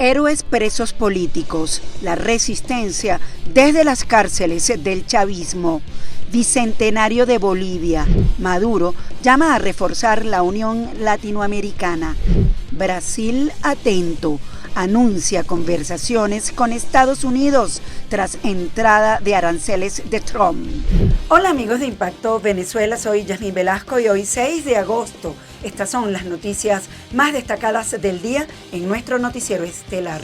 Héroes presos políticos, la resistencia desde las cárceles del chavismo. Bicentenario de Bolivia. Maduro llama a reforzar la Unión Latinoamericana. Brasil atento. Anuncia conversaciones con Estados Unidos tras entrada de aranceles de Trump. Hola amigos de Impacto Venezuela, soy Yasmín Velasco y hoy 6 de agosto. Estas son las noticias más destacadas del día en nuestro noticiero estelar.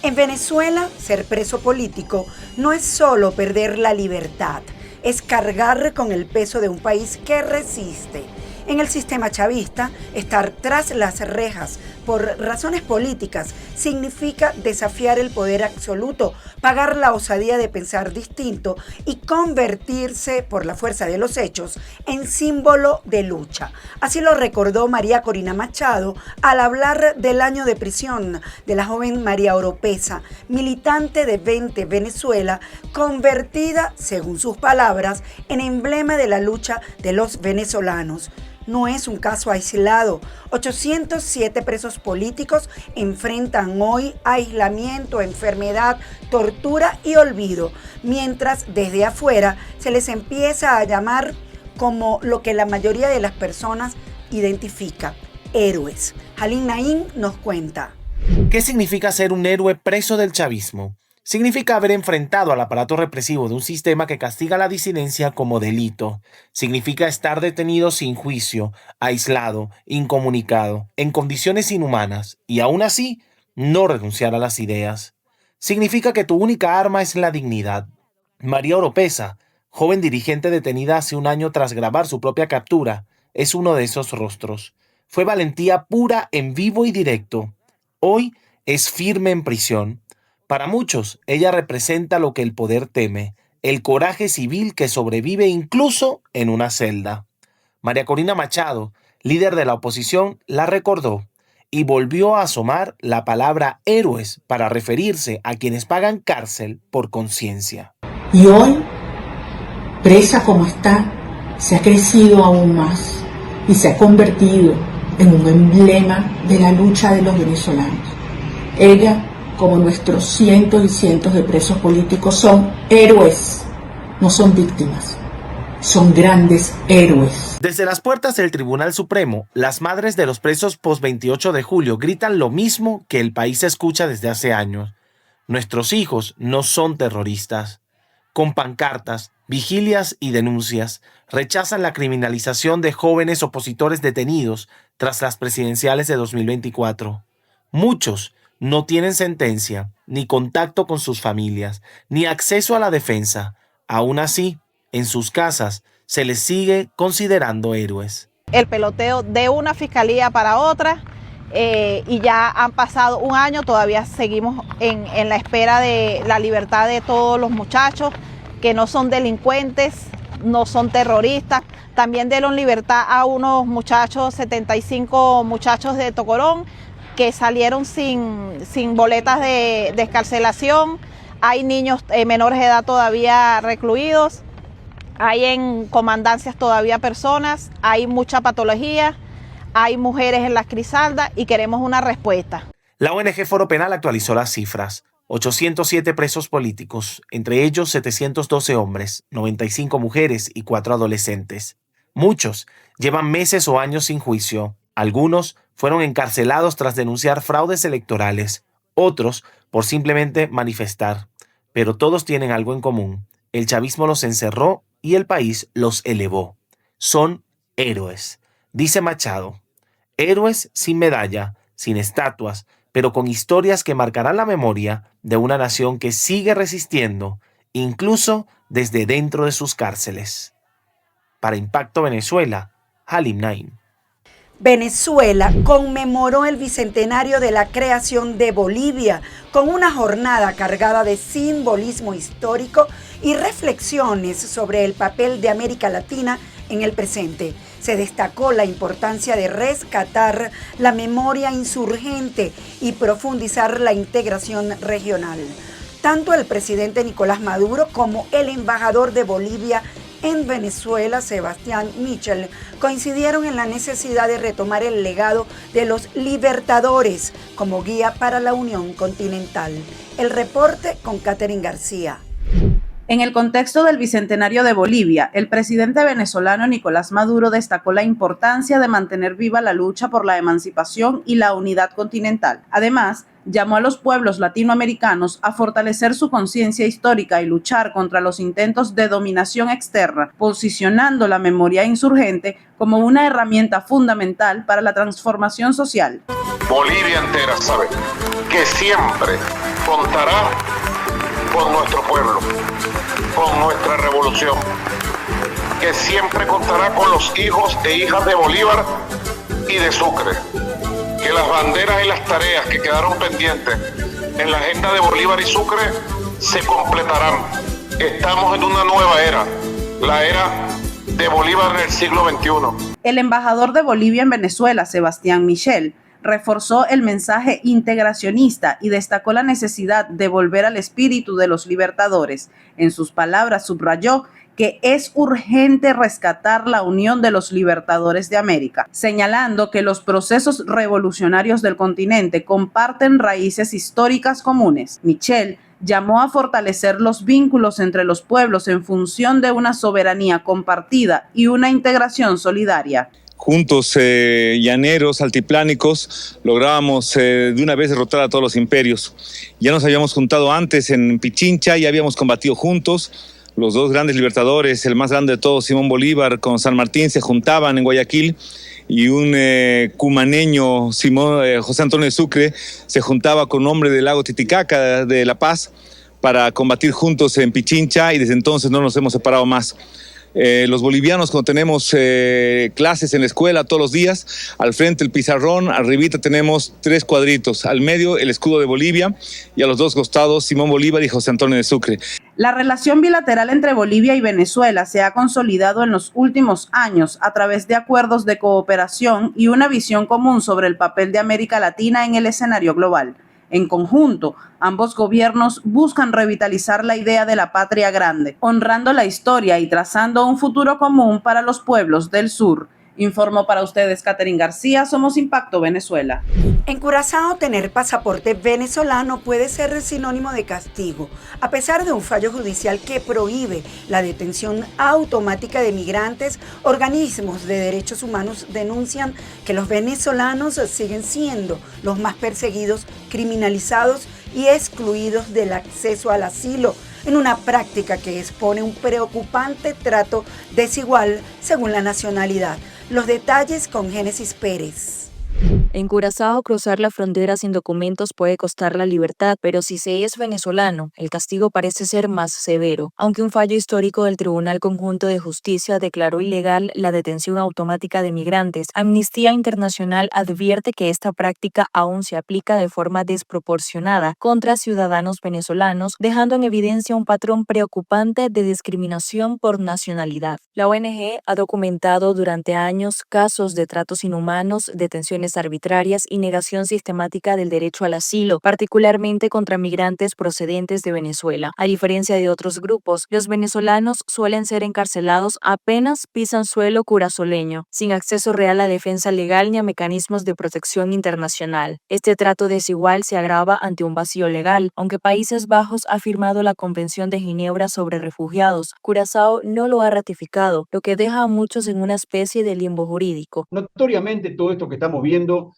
En Venezuela, ser preso político no es solo perder la libertad, es cargar con el peso de un país que resiste. En el sistema chavista, estar tras las rejas por razones políticas significa desafiar el poder absoluto, pagar la osadía de pensar distinto y convertirse, por la fuerza de los hechos, en símbolo de lucha. Así lo recordó María Corina Machado al hablar del año de prisión de la joven María Oropesa, militante de 20 Venezuela, convertida, según sus palabras, en emblema de la lucha de los venezolanos. No es un caso aislado. 807 presos políticos enfrentan hoy aislamiento, enfermedad, tortura y olvido, mientras desde afuera se les empieza a llamar como lo que la mayoría de las personas identifica, héroes. Halim Naim nos cuenta. ¿Qué significa ser un héroe preso del chavismo? Significa haber enfrentado al aparato represivo de un sistema que castiga la disidencia como delito. Significa estar detenido sin juicio, aislado, incomunicado, en condiciones inhumanas y aún así no renunciar a las ideas. Significa que tu única arma es la dignidad. María Oropesa, joven dirigente detenida hace un año tras grabar su propia captura, es uno de esos rostros. Fue valentía pura en vivo y directo. Hoy es firme en prisión. Para muchos, ella representa lo que el poder teme, el coraje civil que sobrevive incluso en una celda. María Corina Machado, líder de la oposición, la recordó y volvió a asomar la palabra héroes para referirse a quienes pagan cárcel por conciencia. Y hoy, presa como está, se ha crecido aún más y se ha convertido en un emblema de la lucha de los venezolanos. Ella, como nuestros cientos y cientos de presos políticos, son héroes, no son víctimas, son grandes héroes. Desde las puertas del Tribunal Supremo, las madres de los presos post-28 de julio gritan lo mismo que el país escucha desde hace años. Nuestros hijos no son terroristas. Con pancartas, vigilias y denuncias, rechazan la criminalización de jóvenes opositores detenidos tras las presidenciales de 2024. Muchos no tienen sentencia, ni contacto con sus familias, ni acceso a la defensa. Aún así, en sus casas se les sigue considerando héroes. El peloteo de una fiscalía para otra y ya han pasado un año, todavía seguimos en la espera de la libertad de todos los muchachos que no son delincuentes, no son terroristas. También dieron libertad a unos muchachos, 75 muchachos de Tocorón, que salieron sin boletas de excarcelación. Hay niños menores de edad todavía recluidos, hay en comandancias todavía personas, hay mucha patología, hay mujeres en las crisaldas y queremos una respuesta. La ONG Foro Penal actualizó las cifras. 807 presos políticos, entre ellos 712 hombres, 95 mujeres y 4 adolescentes. Muchos llevan meses o años sin juicio. Algunos fueron encarcelados tras denunciar fraudes electorales, otros por simplemente manifestar. Pero todos tienen algo en común. El chavismo los encerró y el país los elevó. Son héroes, dice Machado. Héroes sin medalla, sin estatuas, pero con historias que marcarán la memoria de una nación que sigue resistiendo, incluso desde dentro de sus cárceles. Para Impacto Venezuela, Halim Naim. Venezuela conmemoró el bicentenario de la creación de Bolivia con una jornada cargada de simbolismo histórico y reflexiones sobre el papel de América Latina en el presente. Se destacó la importancia de rescatar la memoria insurgente y profundizar la integración regional. Tanto el presidente Nicolás Maduro como el embajador de Bolivia en Venezuela, Sebastián Michel, coincidieron en la necesidad de retomar el legado de los libertadores como guía para la Unión Continental. El reporte con Catherine García. En el contexto del bicentenario de Bolivia, el presidente venezolano Nicolás Maduro destacó la importancia de mantener viva la lucha por la emancipación y la unidad continental. Además, llamó a los pueblos latinoamericanos a fortalecer su conciencia histórica y luchar contra los intentos de dominación externa, posicionando la memoria insurgente como una herramienta fundamental para la transformación social. Bolivia entera sabe que siempre contará con nuestro pueblo, con nuestra revolución, que siempre contará con los hijos e hijas de Bolívar y de Sucre, que las banderas y las tareas que quedaron pendientes en la agenda de Bolívar y Sucre se completarán. Estamos en una nueva era, la era de Bolívar en el siglo XXI. El embajador de Bolivia en Venezuela, Sebastián Michel, reforzó el mensaje integracionista y destacó la necesidad de volver al espíritu de los libertadores. En sus palabras, subrayó que es urgente rescatar la unión de los libertadores de América, señalando que los procesos revolucionarios del continente comparten raíces históricas comunes. Michel llamó a fortalecer los vínculos entre los pueblos en función de una soberanía compartida y una integración solidaria. Juntos, llaneros, altiplánicos, lográbamos de una vez derrotar a todos los imperios. Ya nos habíamos juntado antes en Pichincha, ya habíamos combatido juntos. Los dos grandes libertadores, el más grande de todos, Simón Bolívar, con San Martín, se juntaban en Guayaquil, y un cumaneño, José Antonio de Sucre, se juntaba con un hombre del lago Titicaca, de La Paz, para combatir juntos en Pichincha, y desde entonces no nos hemos separado más. Los bolivianos, cuando tenemos clases en la escuela todos los días, al frente el pizarrón, arribita tenemos 3 cuadritos, al medio el escudo de Bolivia y a los 2 costados Simón Bolívar y José Antonio de Sucre. La relación bilateral entre Bolivia y Venezuela se ha consolidado en los últimos años a través de acuerdos de cooperación y una visión común sobre el papel de América Latina en el escenario global. En conjunto, ambos gobiernos buscan revitalizar la idea de la patria grande, honrando la historia y trazando un futuro común para los pueblos del sur. Informó para ustedes Catherine García, Somos Impacto Venezuela. En Curazao, tener pasaporte venezolano puede ser sinónimo de castigo, a pesar de un fallo judicial que prohíbe la detención automática de migrantes. Organismos de derechos humanos denuncian que los venezolanos siguen siendo los más perseguidos, criminalizados y excluidos del acceso al asilo, en una práctica que expone un preocupante trato desigual según la nacionalidad. Los detalles con Génesis Pérez. En Curazao, cruzar la frontera sin documentos puede costar la libertad, pero si se es venezolano, el castigo parece ser más severo. Aunque un fallo histórico del Tribunal Conjunto de Justicia declaró ilegal la detención automática de migrantes, Amnistía Internacional advierte que esta práctica aún se aplica de forma desproporcionada contra ciudadanos venezolanos, dejando en evidencia un patrón preocupante de discriminación por nacionalidad. La ONG ha documentado durante años casos de tratos inhumanos, detenciones arbitrarias y negación sistemática del derecho al asilo, particularmente contra migrantes procedentes de Venezuela. A diferencia de otros grupos, los venezolanos suelen ser encarcelados apenas pisan suelo curazoleño, sin acceso real a defensa legal ni a mecanismos de protección internacional. Este trato desigual se agrava ante un vacío legal. Aunque Países Bajos ha firmado la Convención de Ginebra sobre Refugiados, Curazao no lo ha ratificado, lo que deja a muchos en una especie de limbo jurídico. Notoriamente todo esto que estamos viendo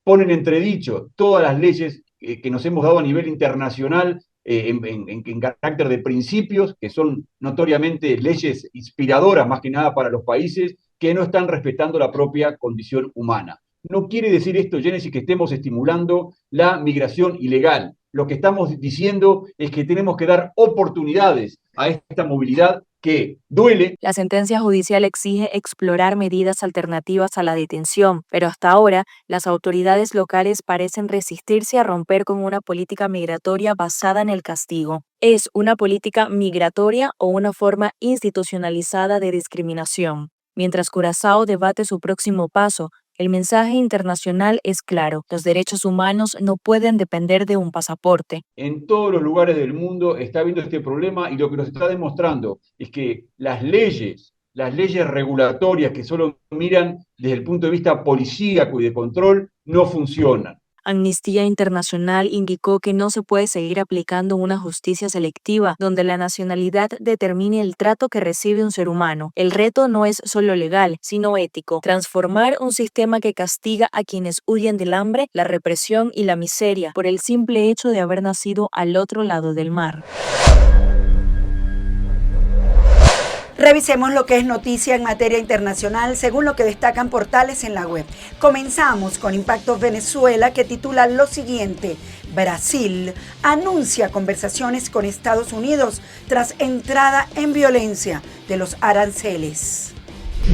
pone en entredicho todas las leyes que nos hemos dado a nivel internacional en carácter de principios, que son notoriamente leyes inspiradoras más que nada para los países que no están respetando la propia condición humana. No quiere decir esto, Génesis, que estemos estimulando la migración ilegal. Lo que estamos diciendo es que tenemos que dar oportunidades a esta movilidad que duele. La sentencia judicial exige explorar medidas alternativas a la detención, pero hasta ahora las autoridades locales parecen resistirse a romper con una política migratoria basada en el castigo. ¿Es una política migratoria o una forma institucionalizada de discriminación? Mientras Curazao debate su próximo paso, El mensaje internacional es claro: los derechos humanos no pueden depender de un pasaporte. En todos los lugares del mundo está habiendo este problema y lo que nos está demostrando es que las leyes regulatorias que solo miran desde el punto de vista policíaco y de control no funcionan. Amnistía Internacional indicó que no se puede seguir aplicando una justicia selectiva donde la nacionalidad determine el trato que recibe un ser humano. El reto no es solo legal, sino ético: transformar un sistema que castiga a quienes huyen del hambre, la represión y la miseria por el simple hecho de haber nacido al otro lado del mar. Revisemos lo que es noticia en materia internacional según lo que destacan portales en la web. Comenzamos con Impacto Venezuela, que titula lo siguiente: Brasil anuncia conversaciones con Estados Unidos tras entrada en violencia de los aranceles.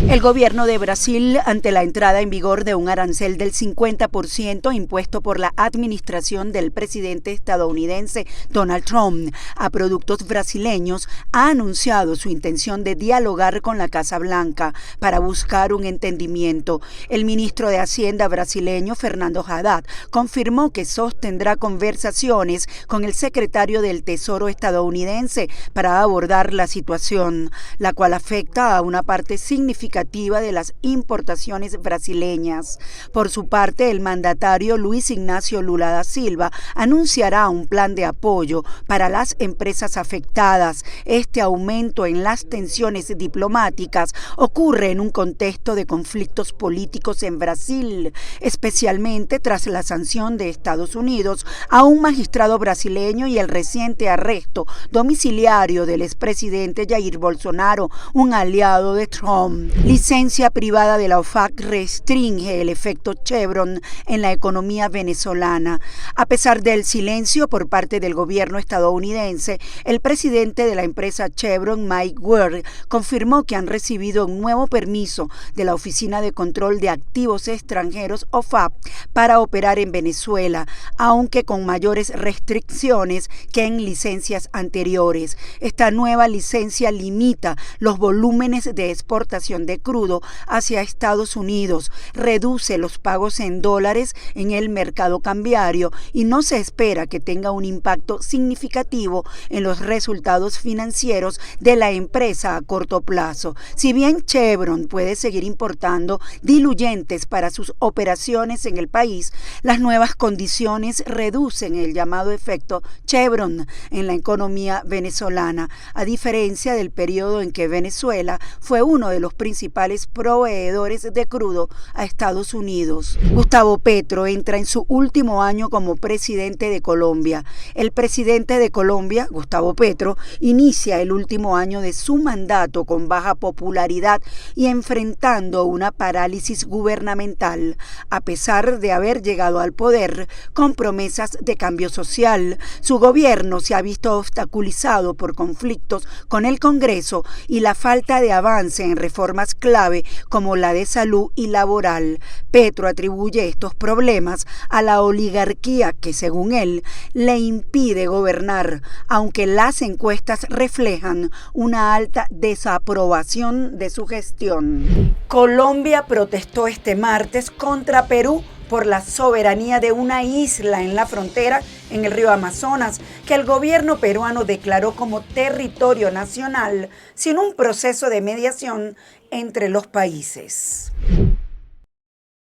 El gobierno de Brasil, ante la entrada en vigor de un arancel del 50% impuesto por la administración del presidente estadounidense Donald Trump a productos brasileños, ha anunciado su intención de dialogar con la Casa Blanca para buscar un entendimiento. El ministro de Hacienda brasileño, Fernando Haddad, confirmó que sostendrá conversaciones con el secretario del Tesoro estadounidense para abordar la situación, la cual afecta a una parte significativa de las importaciones brasileñas. Por su parte, el mandatario Luis Ignacio Lula da Silva anunciará un plan de apoyo para las empresas afectadas. Este aumento en las tensiones diplomáticas ocurre en un contexto de conflictos políticos en Brasil, especialmente tras la sanción de Estados Unidos a un magistrado brasileño y el reciente arresto domiciliario del expresidente Jair Bolsonaro, un aliado de Trump. Licencia privada de la OFAC restringe el efecto Chevron en la economía venezolana. A pesar del silencio por parte del gobierno estadounidense, el presidente de la empresa Chevron, Mike Wirth, confirmó que han recibido un nuevo permiso de la Oficina de Control de Activos Extranjeros, OFAC, para operar en Venezuela, aunque con mayores restricciones que en licencias anteriores. Esta nueva licencia limita los volúmenes de exportación de crudo hacia Estados Unidos, reduce los pagos en dólares en el mercado cambiario y no se espera que tenga un impacto significativo en los resultados financieros de la empresa a corto plazo. Si bien Chevron puede seguir importando diluyentes para sus operaciones en el país, las nuevas condiciones reducen el llamado efecto Chevron en la economía venezolana, a diferencia del periodo en que Venezuela fue uno de los principales proveedores de crudo a Estados Unidos. Gustavo Petro entra en su último año como presidente de Colombia. El presidente de Colombia, Gustavo Petro, inicia el último año de su mandato con baja popularidad y enfrentando una parálisis gubernamental, a pesar de haber llegado al poder con promesas de cambio social. Su gobierno se ha visto obstaculizado por conflictos con el Congreso y la falta de avance en reformas clave como la de salud y laboral. Petro atribuye estos problemas a la oligarquía que, según él, le impide gobernar, aunque las encuestas reflejan una alta desaprobación de su gestión. Colombia protestó este martes contra Perú por la soberanía de una isla en la frontera en el río Amazonas, que el gobierno peruano declaró como territorio nacional sin un proceso de mediación entre los países.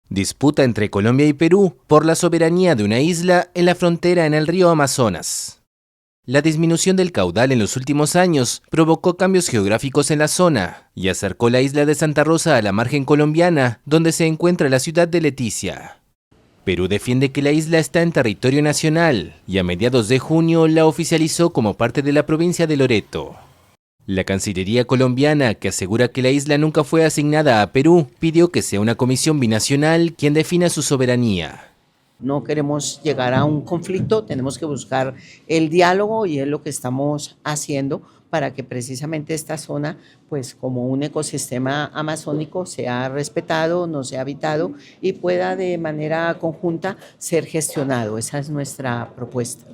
Disputa entre Colombia y Perú por la soberanía de una isla en la frontera en el río Amazonas. La disminución del caudal en los últimos años provocó cambios geográficos en la zona y acercó la isla de Santa Rosa a la margen colombiana, donde se encuentra la ciudad de Leticia. Perú defiende que la isla está en territorio nacional y a mediados de junio la oficializó como parte de la provincia de Loreto. La Cancillería colombiana, que asegura que la isla nunca fue asignada a Perú, pidió que sea una comisión binacional quien defina su soberanía. No queremos llegar a un conflicto, tenemos que buscar el diálogo y es lo que estamos haciendo para que precisamente esta zona, pues como un ecosistema amazónico, sea respetado, no sea habitado y pueda de manera conjunta ser gestionado. Esa es nuestra propuesta.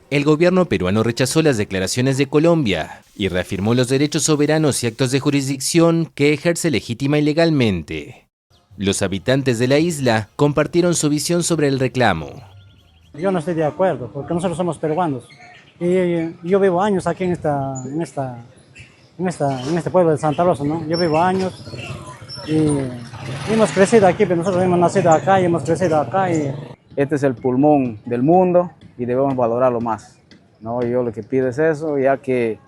El gobierno peruano rechazó las declaraciones de Colombia y reafirmó los derechos soberanos y actos de jurisdicción que ejerce legítima y legalmente. Los habitantes de la isla compartieron su visión sobre el reclamo. Yo no estoy de acuerdo, porque nosotros somos peruanos. Y yo vivo años aquí en este pueblo de Santa Rosa, ¿no? Yo vivo años y hemos crecido aquí, pero nosotros hemos nacido acá y hemos crecido acá. Este es el pulmón del mundo y debemos valorarlo más, ¿no? Yo lo que pido es eso, ya que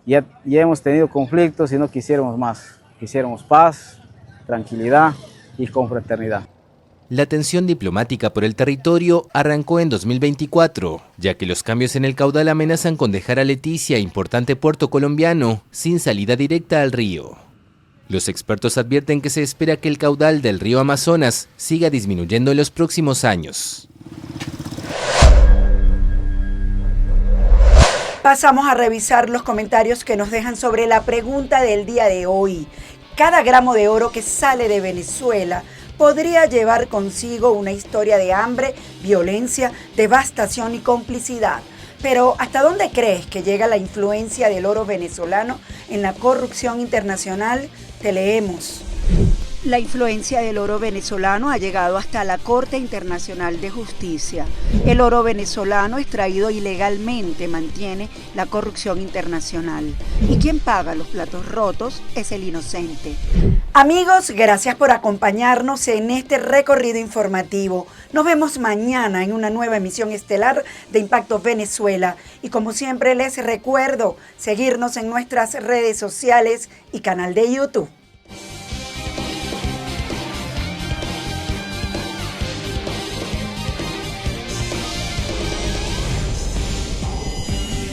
ya hemos tenido conflictos y no quisiéramos más. Quisiéramos paz, tranquilidad y confraternidad. La tensión diplomática por el territorio arrancó en 2024, ya que los cambios en el caudal amenazan con dejar a Leticia, importante puerto colombiano, sin salida directa al río. Los expertos advierten que se espera que el caudal del río Amazonas siga disminuyendo en los próximos años. Pasamos a revisar los comentarios que nos dejan sobre la pregunta del día de hoy. Cada gramo de oro que sale de Venezuela podría llevar consigo una historia de hambre, violencia, devastación y complicidad. Pero ¿hasta dónde crees que llega la influencia del oro venezolano en la corrupción internacional? Te leemos. La influencia del oro venezolano ha llegado hasta la Corte Internacional de Justicia. El oro venezolano extraído ilegalmente mantiene la corrupción internacional. Y quien paga los platos rotos es el inocente. Amigos, gracias por acompañarnos en este recorrido informativo. Nos vemos mañana en una nueva emisión estelar de Impacto Venezuela. Y como siempre les recuerdo seguirnos en nuestras redes sociales y canal de YouTube.